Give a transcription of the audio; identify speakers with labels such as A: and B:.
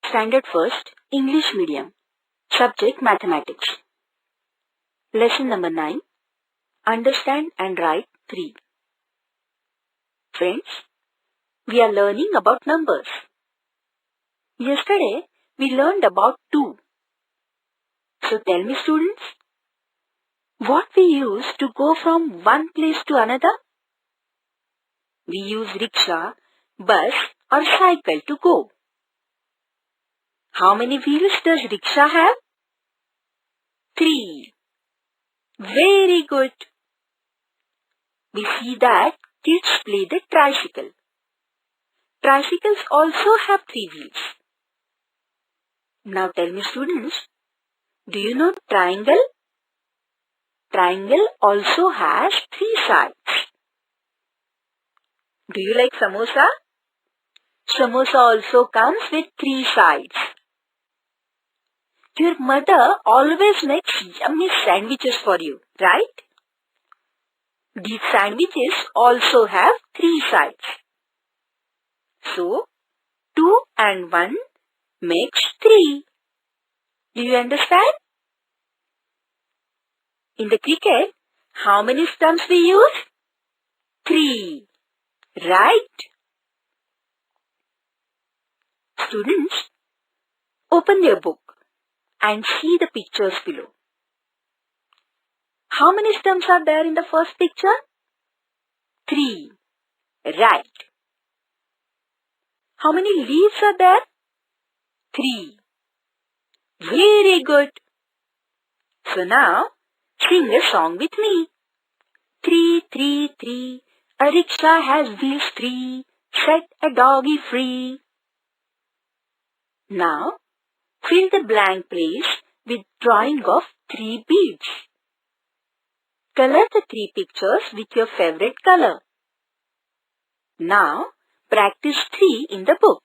A: Standard First, English Medium. Subject Mathematics. Lesson number 9. Understand and write 3. Friends, we are learning about numbers. Yesterday, we learned about 2. So tell me, students, what we use to go from one place to another? We use rickshaw, bus or cycle to go. How many wheels does rickshaw have? 3. Very good. We see that kids play the tricycle. Tricycles also have 3 wheels. Now tell me, students, do you know triangle? Triangle also has 3 sides. Do you like samosa? Samosa also comes with 3 sides. Your mother always makes yummy sandwiches for you, right? These sandwiches also have 3 sides. So, 2 and 1 makes 3. Do you understand? In the cricket, how many stumps we use? 3. Right? Students, open your book and see the pictures below. How many stumps are there in the first picture? 3. Right. How many leaves are there? 3. Very good. So now, sing a song with me. 3, 3, 3. A rickshaw has wheels 3. Set a doggy free. Now, fill the blank place with drawing of 3 beads. Color the 3 pictures with your favorite color. Now, practice 3 in the book.